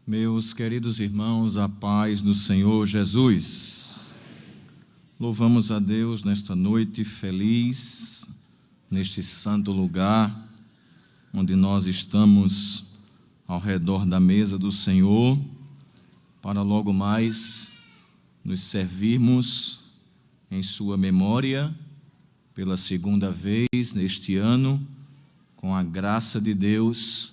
Meus queridos irmãos, a paz do Senhor Jesus. Louvamos a Deus nesta noite feliz, neste santo lugar, onde nós estamos ao redor da mesa do Senhor, para logo mais nos servirmos em sua memória, pela segunda vez neste ano, com a graça de Deus.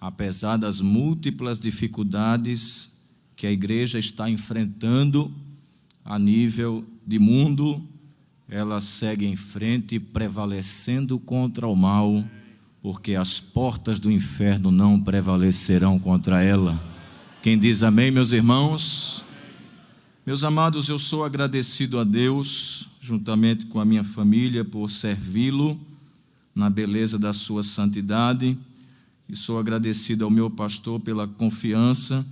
Apesar das múltiplas dificuldades que a igreja está enfrentando a nível de mundo, ela segue em frente, prevalecendo contra o mal, porque as portas do inferno não prevalecerão contra ela. Quem diz amém, meus irmãos? Meus amados, eu sou agradecido a Deus, juntamente com a minha família, por servi-lo na beleza da sua santidade. E sou agradecido ao meu pastor pela confiança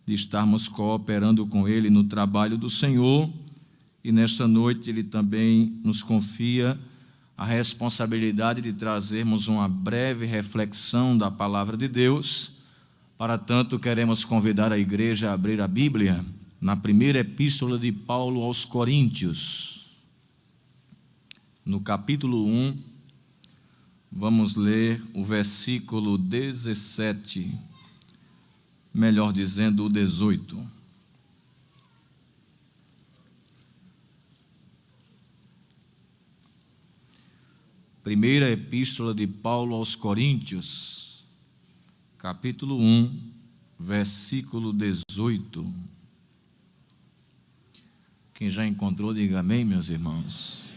de estarmos cooperando com ele no trabalho do Senhor. E nesta noite ele também nos confia a responsabilidade de trazermos uma breve reflexão da palavra de Deus. Para tanto, queremos convidar a igreja a abrir a Bíblia na primeira epístola de Paulo aos Coríntios, no capítulo 1. Vamos ler o versículo 17, melhor dizendo, o 18. Primeira epístola de Paulo aos Coríntios, capítulo 1, versículo 18. Quem já encontrou, diga amém, meus irmãos.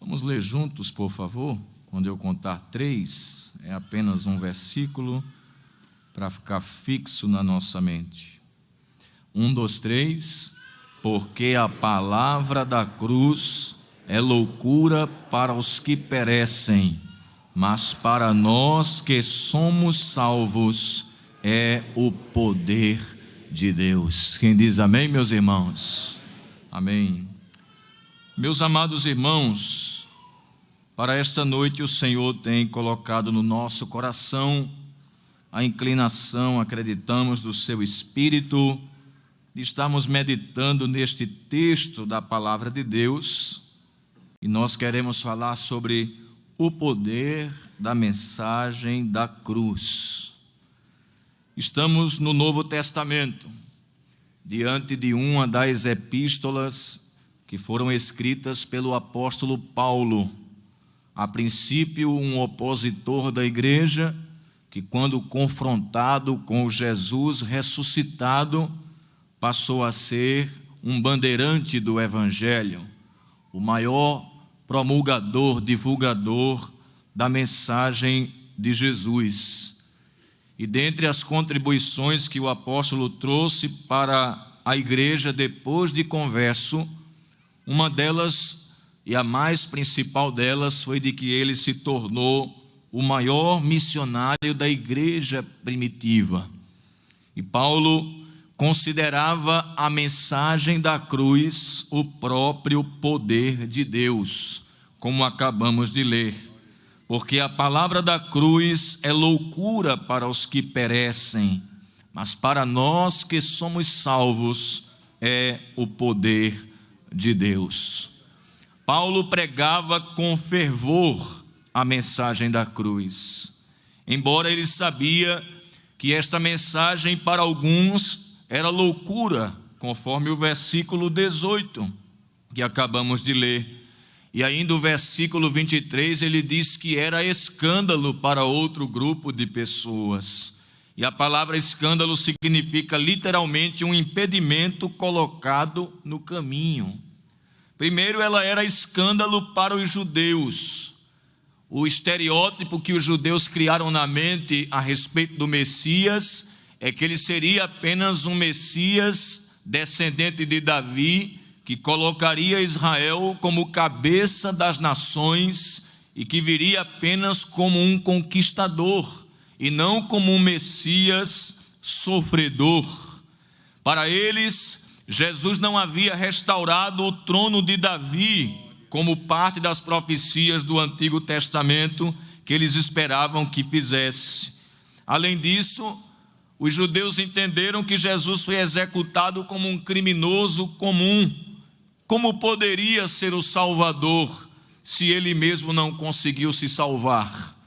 Vamos ler juntos, por favor. Quando eu contar 3, é apenas um versículo para ficar fixo na nossa mente. 1, 2, 3. Porque a palavra da cruz é loucura para os que perecem, mas para nós que somos salvos é o poder de Deus. Quem diz amém, meus irmãos? Amém. Meus amados irmãos, para esta noite o Senhor tem colocado no nosso coração a inclinação, acreditamos, do seu Espírito, de estarmos meditando neste texto da palavra de Deus, e nós queremos falar sobre o poder da mensagem da cruz. Estamos no Novo Testamento, diante de uma das epístolas que foram escritas pelo apóstolo Paulo, a princípio um opositor da igreja, que quando confrontado com Jesus ressuscitado, passou a ser um bandeirante do evangelho, o maior promulgador, divulgador da mensagem de Jesus. E dentre as contribuições que o apóstolo trouxe para a igreja depois de converso, uma delas, e a mais principal delas, foi de que ele se tornou o maior missionário da igreja primitiva. E Paulo considerava a mensagem da cruz o próprio poder de Deus, como acabamos de ler. Porque a palavra da cruz é loucura para os que perecem, mas para nós que somos salvos é o poder de Deus. Paulo pregava com fervor a mensagem da cruz, embora ele sabia que esta mensagem para alguns era loucura, conforme o versículo 18 que acabamos de ler. E ainda o versículo 23 ele diz que era escândalo para outro grupo de pessoas. E a palavra escândalo significa literalmente um impedimento colocado no caminho. Primeiro, ela era escândalo para os judeus. O estereótipo que os judeus criaram na mente a respeito do Messias é que ele seria apenas um Messias descendente de Davi, que colocaria Israel como cabeça das nações e que viria apenas como um conquistador e não como um Messias sofredor. Para eles, Jesus não havia restaurado o trono de Davi, como parte das profecias do Antigo Testamento que eles esperavam que fizesse. Além disso, Os judeus entenderam que Jesus foi executado como um criminoso comum. Como poderia ser o Salvador se ele mesmo não conseguiu se salvar?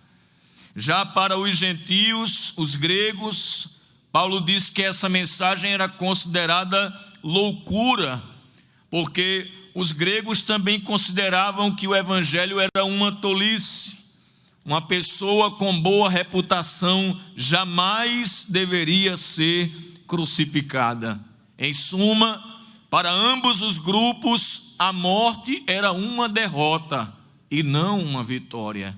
Já para os gentios, os gregos, Paulo diz que essa mensagem era considerada loucura, porque os gregos também consideravam que o evangelho era uma tolice. Uma pessoa com boa reputação jamais deveria ser crucificada. Em suma, para ambos os grupos, a morte era uma derrota e não uma vitória.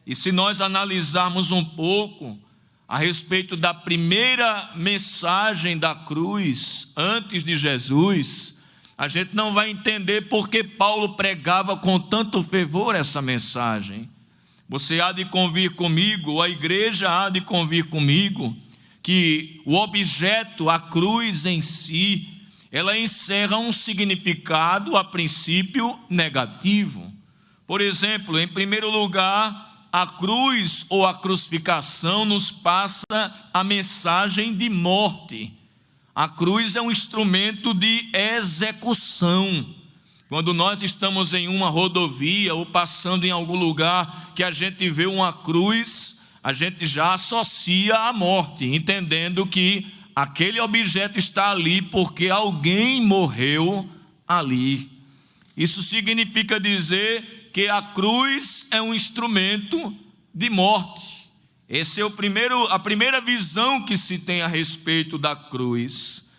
E se nós analisarmos um pouco a respeito da primeira mensagem da cruz antes de Jesus, a gente não vai entender porque Paulo pregava com tanto fervor essa mensagem. Você há de convir comigo, a igreja há de convir comigo, que o objeto, a cruz em si, ela encerra um significado, a princípio, negativo. Por exemplo, em primeiro lugar, a cruz ou a crucificação nos passa a mensagem de morte. A cruz é um instrumento de execução. Quando nós estamos em uma rodovia ou passando em algum lugar que a gente vê uma cruz, a gente já associa à morte, entendendo que aquele objeto está ali porque alguém morreu ali. Isso significa dizer que a cruz é um instrumento de morte. Essa é a primeira visão que se tem a respeito da cruz.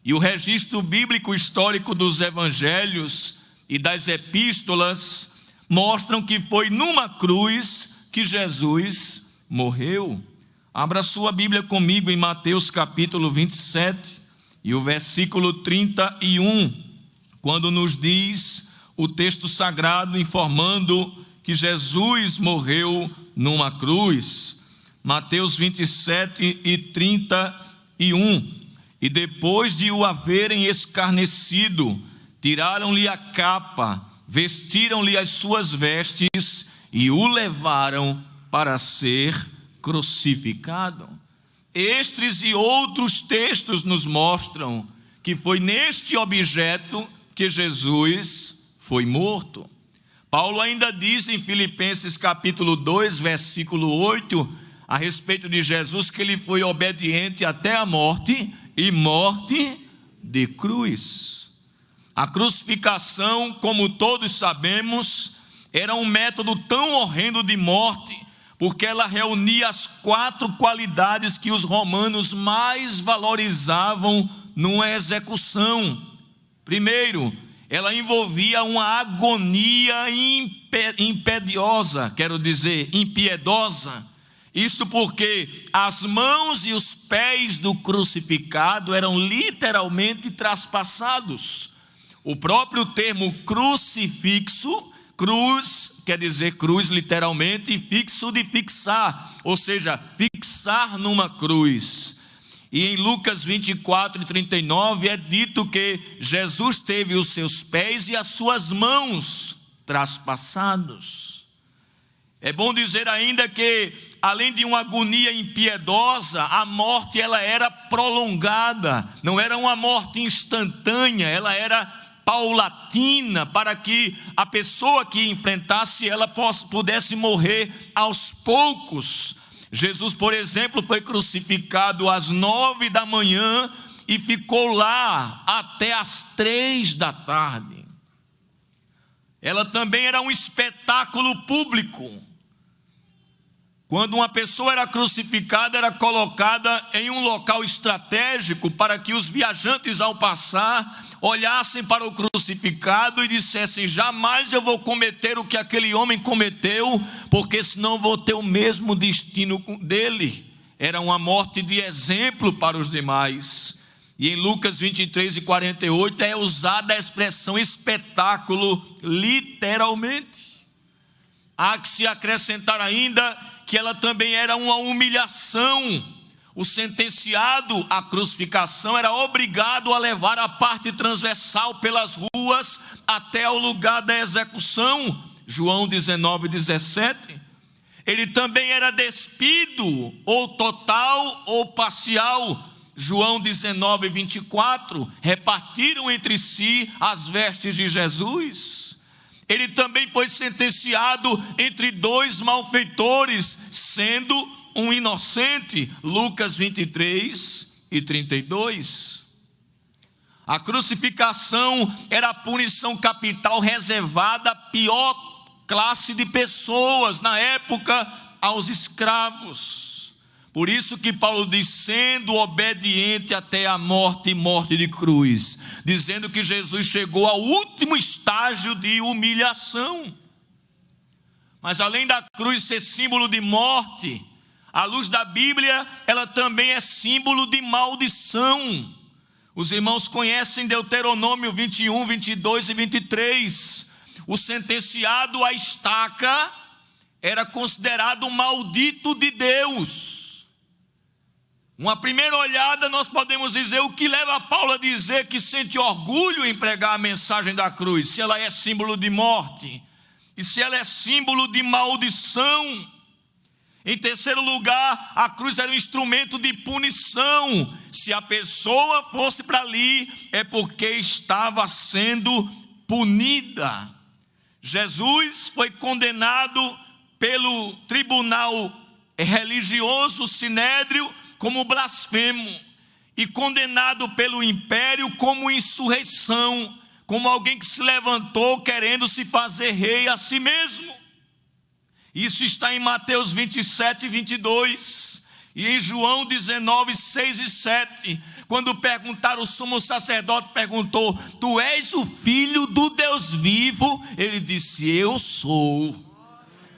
E o registro bíblico histórico dos evangelhos e das epístolas mostram que foi numa cruz que Jesus morreu. Abra sua Bíblia comigo em Mateus capítulo 27 e o versículo 31, quando nos diz o texto sagrado informando que Jesus morreu numa cruz. Mateus 27 e 31. E depois de o haverem escarnecido, tiraram-lhe a capa, vestiram-lhe as suas vestes e o levaram para ser crucificado. Estes e outros textos nos mostram que foi neste objeto que Jesus foi morto. Paulo ainda diz em Filipenses capítulo 2, versículo 8, a respeito de Jesus, que ele foi obediente até a morte e morte de cruz. A crucificação, como todos sabemos, era um método tão horrendo de morte, porque ela reunia as 4 qualidades que os romanos mais valorizavam numa execução. Primeiro, ela envolvia uma agonia impiedosa. Isso porque as mãos e os pés do crucificado eram literalmente traspassados. O próprio termo crucifixo, cruz quer dizer cruz literalmente, e fixo de fixar, ou seja, fixar numa cruz. E em Lucas 24 e 39 é dito que Jesus teve os seus pés e as suas mãos traspassados. É bom dizer ainda que, além de uma agonia impiedosa, a morte ela era prolongada, não era uma morte instantânea, ela era paulatina, para que a pessoa que enfrentasse ela pudesse morrer aos poucos. Jesus, por exemplo, foi crucificado às 9 da manhã e ficou lá até às 3 da tarde. Ela também era um espetáculo público. Quando uma pessoa era crucificada, era colocada em um local estratégico para que os viajantes, ao passar, olhassem para o crucificado e dissessem: jamais eu vou cometer o que aquele homem cometeu, porque senão vou ter o mesmo destino dele. Era uma morte de exemplo para os demais. E em Lucas 23 e 48 é usada a expressão espetáculo literalmente. Há que se acrescentar ainda que ela também era uma humilhação. O sentenciado à crucificação era obrigado a levar a parte transversal pelas ruas até o lugar da execução. João 19, 17. Ele também era despido, ou total ou parcial. João 19, 24, repartiram entre si as vestes de Jesus. Ele também foi sentenciado entre dois malfeitores, sendo um inocente. Lucas 23 e 32. A crucificação era a punição capital reservada à pior classe de pessoas na época, aos escravos. Por isso que Paulo diz, sendo obediente até a morte e morte de cruz, dizendo que Jesus chegou ao último estágio de humilhação. Mas além da cruz ser símbolo de morte, à luz da Bíblia, ela também é símbolo de maldição. Os irmãos conhecem Deuteronômio 21, 22 e 23. O sentenciado à estaca era considerado um maldito de Deus. Uma primeira olhada, nós podemos dizer o que leva Paulo a dizer que sente orgulho em pregar a mensagem da cruz, se ela é símbolo de morte e se ela é símbolo de maldição. Em terceiro lugar, a cruz era um instrumento de punição. Se a pessoa fosse para ali, é porque estava sendo punida. Jesus foi condenado pelo tribunal religioso sinédrio como blasfemo e condenado pelo império como insurreição, como alguém que se levantou querendo se fazer rei a si mesmo. Isso está em Mateus 27 e 22 e em João 19, 6 e 7. Quando perguntaram, o sumo sacerdote perguntou: tu és o filho do Deus vivo? Ele disse: eu sou.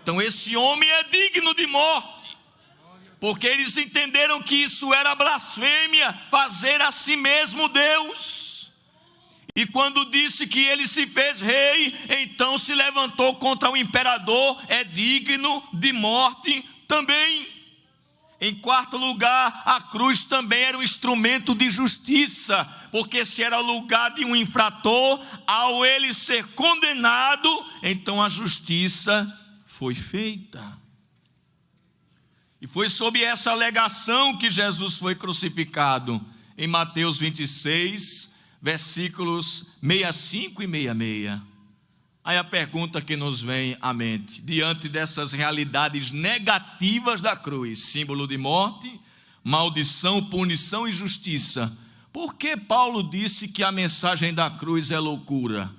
Então esse homem é digno de morte, porque eles entenderam que isso era blasfêmia, fazer a si mesmo Deus. E quando disse que ele se fez rei, então se levantou contra o imperador, é digno de morte também. Em quarto lugar, a cruz também era um instrumento de justiça, porque se era o lugar de um infrator, ao ele ser condenado, então a justiça foi feita. E foi sob essa alegação que Jesus foi crucificado, em Mateus 26, versículos 65 e 66. Aí a pergunta que nos vem à mente, diante dessas realidades negativas da cruz, símbolo de morte, maldição, punição e justiça, por que Paulo disse que a mensagem da cruz é loucura?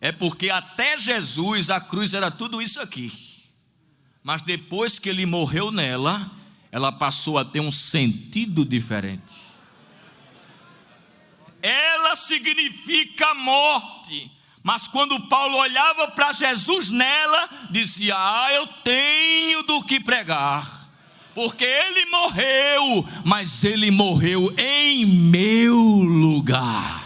É porque até Jesus a cruz era tudo isso aqui, mas depois que ele morreu nela, ela passou a ter um sentido diferente. Ela significa morte, mas quando Paulo olhava para Jesus nela, dizia: eu tenho do que pregar, porque ele morreu, mas ele morreu em meu lugar.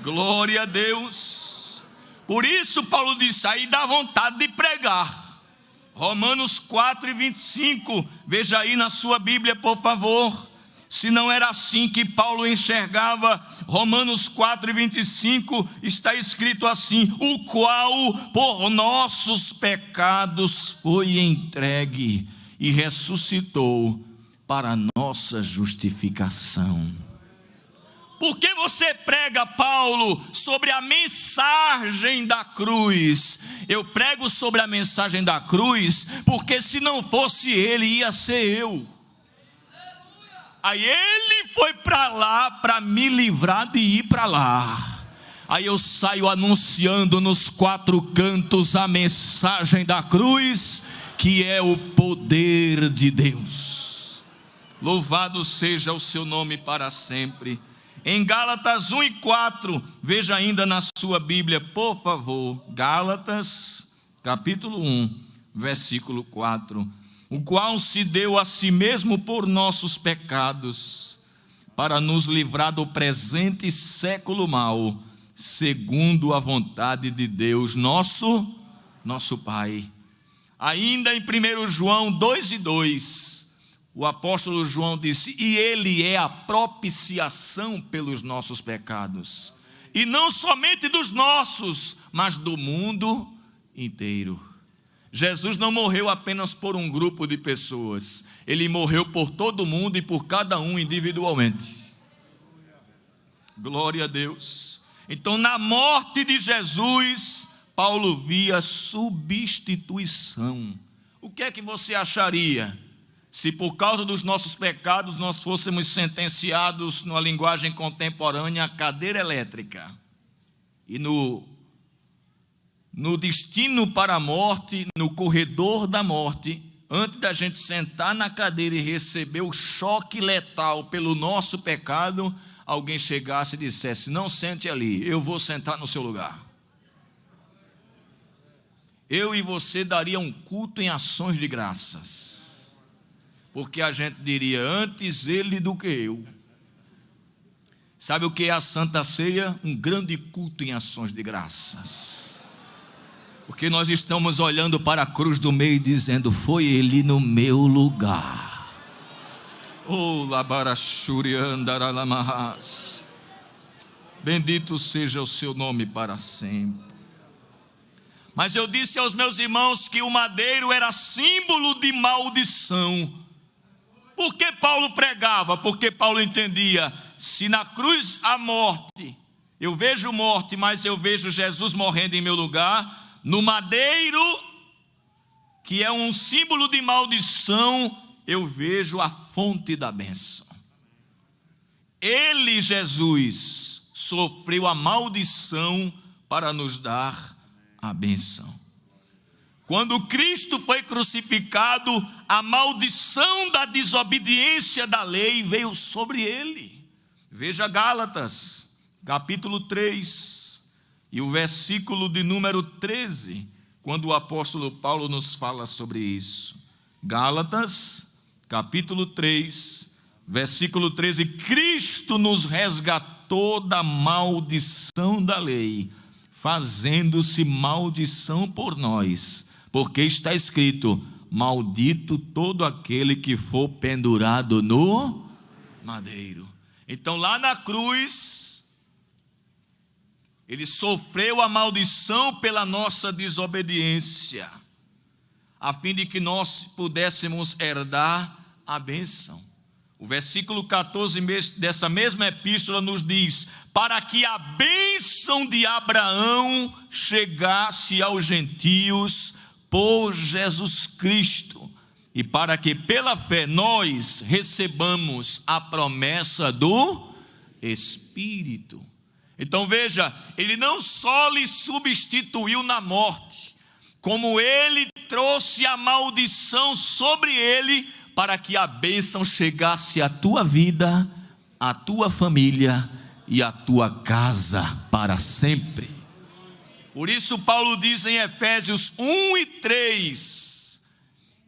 Glória a Deus. Por isso Paulo disse, aí dá vontade de pregar. Romanos 4 e 25, veja aí na sua Bíblia, por favor. Se não era assim que Paulo enxergava, Romanos 4 e 25, está escrito assim: o qual por nossos pecados foi entregue e ressuscitou para nossa justificação. Por que você prega, Paulo, sobre a mensagem da cruz? Eu prego sobre a mensagem da cruz, porque se não fosse ele, ia ser eu. Aí ele foi para lá para me livrar de ir para lá. Aí eu saio anunciando nos quatro cantos a mensagem da cruz, que é o poder de Deus. Louvado seja o seu nome para sempre. Em Gálatas 1 e 4, veja ainda na sua Bíblia, por favor. Gálatas, capítulo 1, versículo 4. O qual se deu a si mesmo por nossos pecados, para nos livrar do presente século mau, segundo a vontade de Deus, nosso Pai. Ainda em 1 João 2 e 2, o apóstolo João disse: e ele é a propiciação pelos nossos pecados, e não somente dos nossos, mas do mundo inteiro. Jesus não morreu apenas por um grupo de pessoas, ele morreu por todo mundo e por cada um individualmente. Glória a Deus. Então, na morte de Jesus, Paulo via substituição. O que é que você acharia se por causa dos nossos pecados nós fôssemos sentenciados, numa linguagem contemporânea, à cadeira elétrica? E no destino para a morte, no corredor da morte, antes da gente sentar na cadeira e receber o choque letal pelo nosso pecado, alguém chegasse e dissesse: não sente ali, eu vou sentar no seu lugar. Eu e você daria um culto em ações de graças, porque a gente diria: antes ele do que eu. Sabe o que é a Santa Ceia? Um grande culto em ações de graças, porque nós estamos olhando para a cruz do meio e dizendo: foi ele no meu lugar. Oh, labarachuriandaralamas. Bendito seja o seu nome para sempre. Mas eu disse aos meus irmãos que o madeiro era símbolo de maldição. Por que Paulo pregava? Porque Paulo entendia: se na cruz há morte, eu vejo morte, mas eu vejo Jesus morrendo em meu lugar, no madeiro, que é um símbolo de maldição, eu vejo a fonte da bênção. Ele, Jesus, sofreu a maldição para nos dar a bênção. Quando Cristo foi crucificado, a maldição da desobediência da lei veio sobre ele. Veja Gálatas, capítulo 3, e o versículo de número 13, quando o apóstolo Paulo nos fala sobre isso. Gálatas, capítulo 3, versículo 13: Cristo nos resgatou da maldição da lei, fazendo-se maldição por nós, porque está escrito: maldito todo aquele que for pendurado no madeiro. Então, lá na cruz, ele sofreu a maldição pela nossa desobediência, a fim de que nós pudéssemos herdar a bênção. O versículo 14 dessa mesma epístola nos diz: para que a bênção de Abraão chegasse aos gentios por Jesus Cristo, e para que pela fé nós recebamos a promessa do Espírito. Então veja, ele não só lhe substituiu na morte, como ele trouxe a maldição sobre ele, para que a bênção chegasse à tua vida, à tua família e à tua casa para sempre. Por isso Paulo diz em Efésios 1 e 3,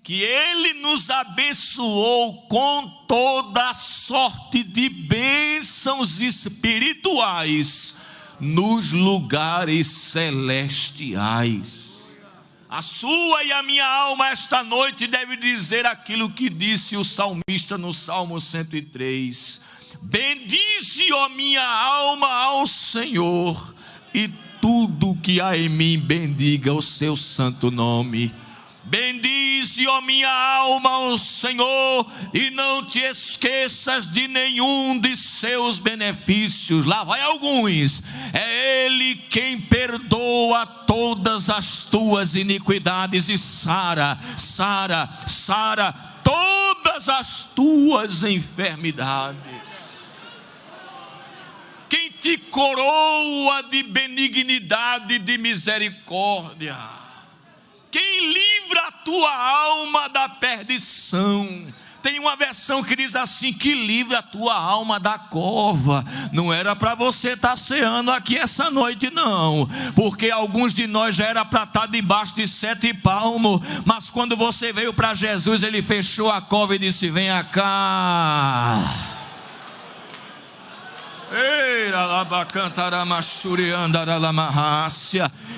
que ele nos abençoou com toda sorte de bênçãos espirituais nos lugares celestiais. A sua e a minha alma esta noite deve dizer aquilo que disse o salmista no Salmo 103: bendize, ó minha alma, ao Senhor, e tudo que há em mim bendiga o seu santo nome. Bendize, ó minha alma, ao Senhor, e não te esqueças de nenhum de seus benefícios. Lá vai alguns: é Ele quem perdoa todas as tuas iniquidades e sara todas as tuas enfermidades. Quem te coroa de benignidade e de misericórdia. Quem livra a tua alma da perdição. Tem uma versão que diz assim: que livra a tua alma da cova. Não era para você estar ceando aqui essa noite não, porque alguns de nós já era para estar debaixo de 7 palmos, mas quando você veio para Jesus, ele fechou a cova e disse: venha cá.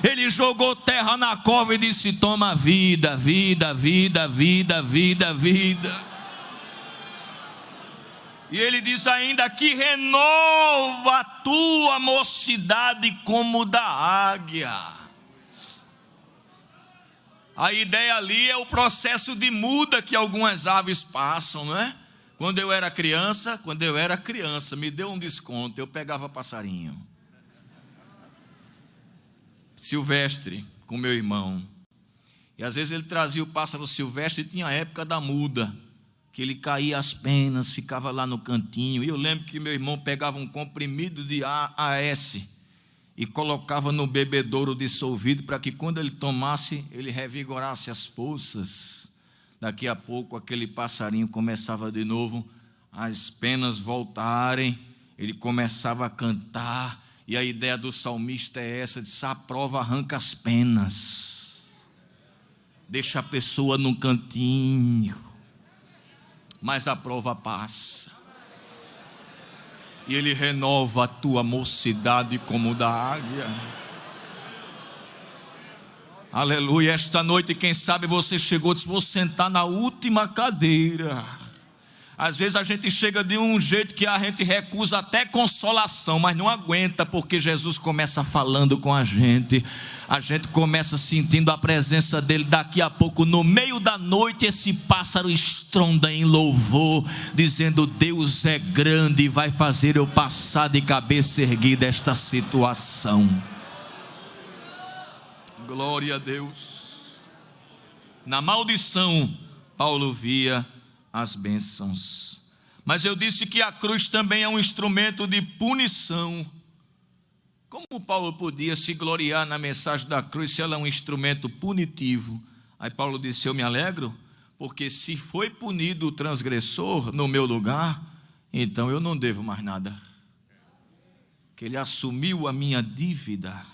Ele jogou terra na cova e disse: toma vida, vida, vida, vida, vida, vida. E ele diz ainda que renova a tua mocidade como da águia. A ideia ali é o processo de muda que algumas aves passam, não é? Quando eu era criança, me deu um desconto, eu pegava passarinho. Silvestre, com meu irmão. E às vezes ele trazia o pássaro silvestre e tinha a época da muda, que ele caía as penas, ficava lá no cantinho. E eu lembro que meu irmão pegava um comprimido de AAS e colocava no bebedouro dissolvido para que quando ele tomasse, ele revigorasse as forças. Daqui a pouco aquele passarinho começava de novo, as penas voltarem, ele começava a cantar. E a ideia do salmista é essa, de se a prova arranca as penas, deixa a pessoa num cantinho, mas a prova passa. E Ele renova a tua mocidade como da águia. Aleluia. Esta noite, quem sabe você chegou e disse: vou sentar na última cadeira. Às vezes a gente chega de um jeito que a gente recusa até consolação, mas não aguenta, porque Jesus começa falando com a gente começa sentindo a presença dele. Daqui a pouco, no meio da noite, esse pássaro estronda em louvor, dizendo: Deus é grande e vai fazer eu passar de cabeça erguida esta situação. Glória a Deus. Na maldição, Paulo via as bênçãos. Mas eu disse que a cruz também é um instrumento de punição. Como Paulo podia se gloriar na mensagem da cruz se ela é um instrumento punitivo? Aí Paulo disse: eu me alegro, porque se foi punido o transgressor no meu lugar, então eu não devo mais nada. Que ele assumiu a minha dívida.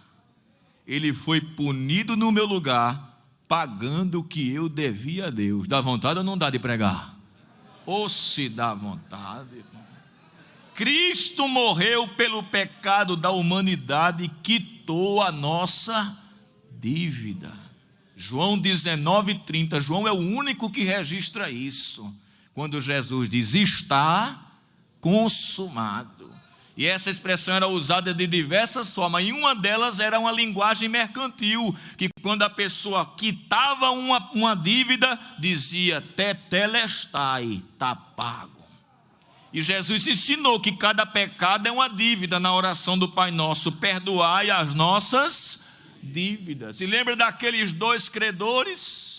Ele foi punido no meu lugar, pagando o que eu devia a Deus. Dá vontade ou não dá de pregar? Ou se dá vontade. Cristo morreu pelo pecado da humanidade e quitou a nossa dívida. João 19:30, João é o único que registra isso, quando Jesus diz: está consumado. E essa expressão era usada de diversas formas, e uma delas era uma linguagem mercantil, que quando a pessoa quitava uma dívida, dizia: tetelestai, está pago. E Jesus ensinou que cada pecado é uma dívida. Na oração do Pai Nosso: perdoai as nossas dívidas. E lembra daqueles dois credores?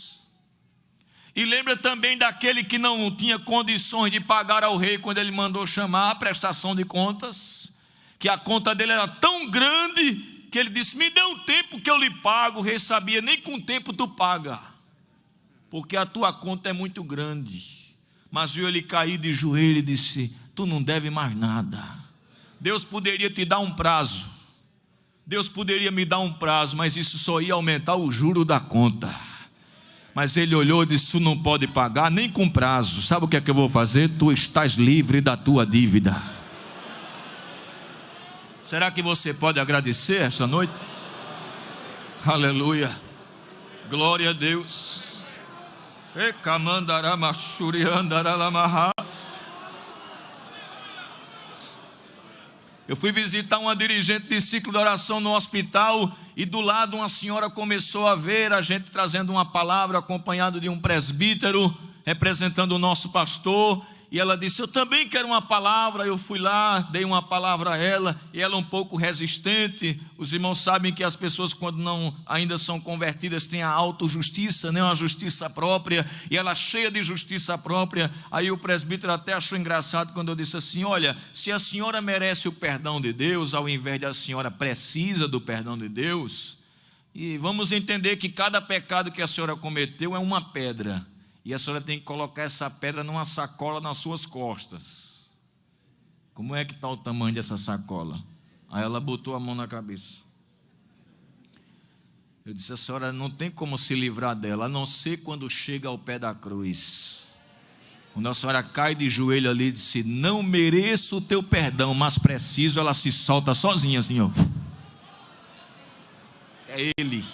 E lembra também daquele que não tinha condições de pagar ao rei quando ele mandou chamar a prestação de contas, que a conta dele era tão grande que ele disse: me dê um tempo que eu lhe pago. O rei sabia: nem com tempo tu paga, porque a tua conta é muito grande. Mas viu ele cair de joelho e disse: tu não deve mais nada. Deus poderia te dar um prazo, Deus poderia me dar um prazo, mas isso só ia aumentar o juro da conta. Mas ele olhou e disse: tu não pode pagar nem com prazo. Sabe o que é que eu vou fazer? Tu estás livre da tua dívida. Será que você pode agradecer esta noite? Aleluia. Glória a Deus. Eu fui visitar uma dirigente de ciclo de oração no hospital, e do lado uma senhora começou a ver a gente trazendo uma palavra, acompanhado de um presbítero representando o nosso pastor. E ela disse: eu também quero uma palavra. Eu fui lá, dei uma palavra a ela, e ela um pouco resistente. Os irmãos sabem que as pessoas, quando não ainda são convertidas, têm a autojustiça, né? Uma justiça própria, e ela cheia de justiça própria. Aí o presbítero até achou engraçado quando eu disse assim: olha, se a senhora merece o perdão de Deus, ao invés de a senhora precisa do perdão de Deus, e vamos entender que cada pecado que a senhora cometeu é uma pedra, e a senhora tem que colocar essa pedra numa sacola nas suas costas. Como é que está o tamanho dessa sacola? Aí ela botou a mão na cabeça. Eu disse: a senhora não tem como se livrar dela, a não ser quando chega ao pé da cruz. Quando a senhora cai de joelho ali e disse: não mereço o teu perdão, mas preciso, ela se solta sozinha assim, ó. É Ele.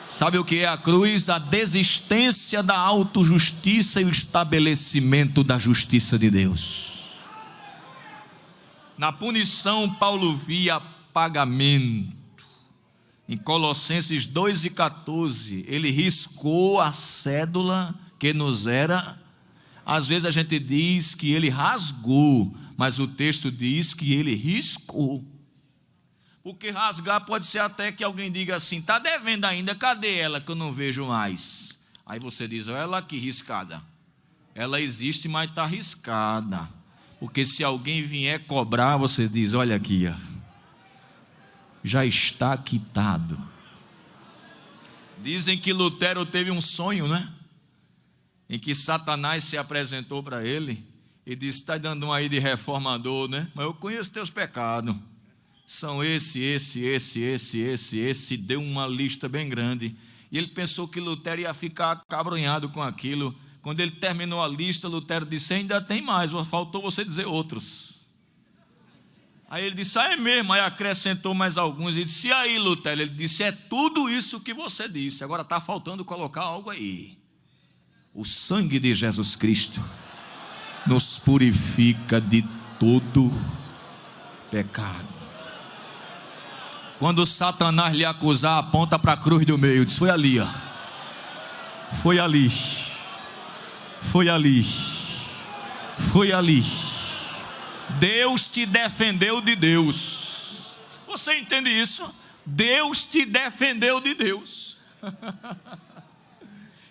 Sabe o que é a cruz? A desistência da autojustiça e o estabelecimento da justiça de Deus. Na punição, Paulo via pagamento. Em Colossenses 2:14, ele riscou a cédula que nos era. Às vezes a gente diz que ele rasgou, mas o texto diz que ele riscou. Porque rasgar pode ser até que alguém diga assim: está devendo ainda, cadê ela que eu não vejo mais? Aí você diz: olha ela aqui riscada. Ela existe, mas está riscada. Porque se alguém vier cobrar, você diz: olha aqui, já está quitado. Dizem que Lutero teve um sonho, né? Em que Satanás se apresentou para ele e disse: está dando um aí de reformador, né? Mas eu conheço teus pecados. São esse. Deu uma lista bem grande. E ele pensou que Lutero ia ficar acabrunhado com aquilo. Quando ele terminou a lista, Lutero disse: ainda tem mais, faltou você dizer outros. Aí ele disse: é mesmo. Aí acrescentou mais alguns e disse: e aí, Lutero? Ele disse: é tudo isso que você disse, agora está faltando colocar algo aí. O sangue de Jesus Cristo nos purifica de todo pecado. Quando Satanás lhe acusar, aponta para a cruz do meio, diz: foi ali, foi ali, foi ali, foi ali. Deus te defendeu de Deus. Você entende isso? Deus te defendeu de Deus.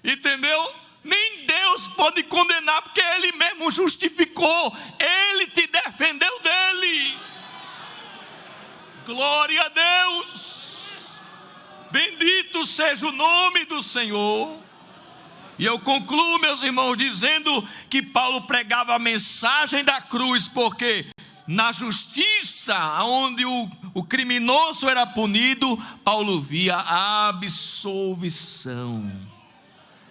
Entendeu? Nem Deus pode condenar, porque Ele mesmo justificou. Ele te defendeu dele. Glória a Deus. Bendito seja o nome do Senhor. E eu concluo, meus irmãos, dizendo que Paulo pregava a mensagem da cruz, porque na justiça, onde o criminoso era punido, Paulo via a absolvição.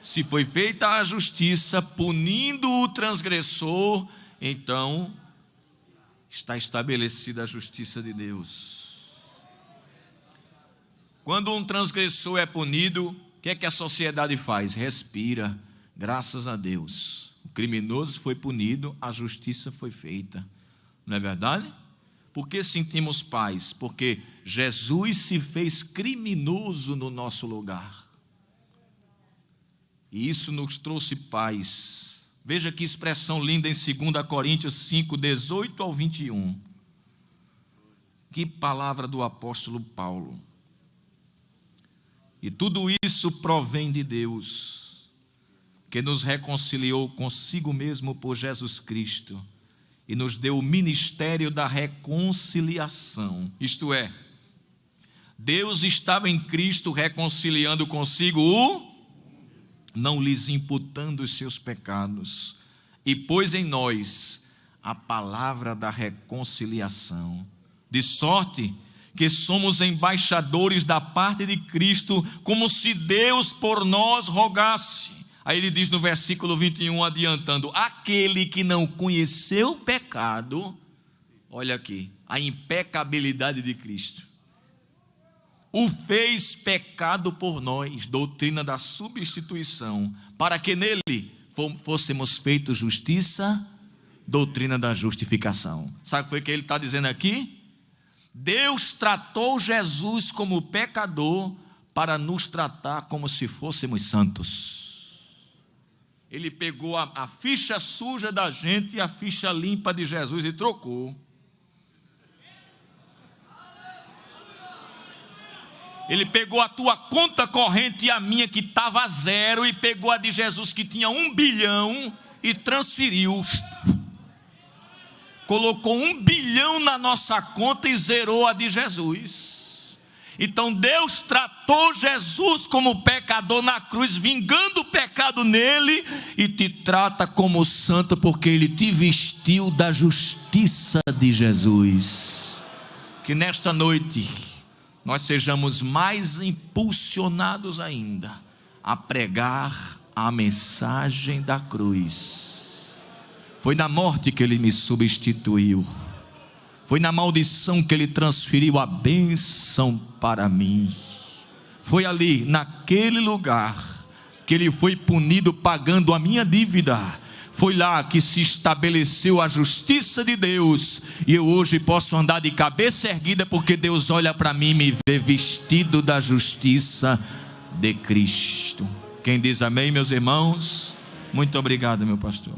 Se foi feita a justiça punindo o transgressor, então está estabelecida a justiça de Deus. Quando um transgressor é punido, o que é que a sociedade faz? Respira, graças a Deus. O criminoso foi punido, a justiça foi feita. Não é verdade? Por que sentimos paz? Porque Jesus se fez criminoso no nosso lugar. E isso nos trouxe paz. Veja que expressão linda em 2 Coríntios 5, 18 ao 21. Que palavra do apóstolo Paulo. E tudo isso provém de Deus, que nos reconciliou consigo mesmo por Jesus Cristo e nos deu o ministério da reconciliação. Isto é, Deus estava em Cristo reconciliando consigo não lhes imputando os seus pecados, e pôs em nós a palavra da reconciliação, de sorte que somos embaixadores da parte de Cristo, como se Deus por nós rogasse. Aí ele diz no versículo 21, adiantando: aquele que não conheceu o pecado, olha aqui, a impecabilidade de Cristo, o fez pecado por nós, doutrina da substituição, para que nele fôssemos feitos justiça, doutrina da justificação. Sabe o que foi que ele está dizendo aqui? Deus tratou Jesus como pecador para nos tratar como se fôssemos santos. Ele pegou a ficha suja da gente e a ficha limpa de Jesus e trocou. Ele pegou a tua conta corrente e a minha que estava a zero, e pegou a de Jesus que tinha 1 bilhão e transferiu. Colocou 1 bilhão na nossa conta e zerou a de Jesus. Então Deus tratou Jesus como pecador na cruz, vingando o pecado nele, e te trata como santo porque ele te vestiu da justiça de Jesus. Que nesta noite nós sejamos mais impulsionados ainda a pregar a mensagem da cruz. Foi na morte que ele me substituiu. Foi na maldição que ele transferiu a bênção para mim. Foi ali, naquele lugar, que ele foi punido pagando a minha dívida. Foi lá que se estabeleceu a justiça de Deus, e eu hoje posso andar de cabeça erguida, porque Deus olha para mim e me vê vestido da justiça de Cristo. Quem diz amém, meus irmãos? Muito obrigado, meu pastor.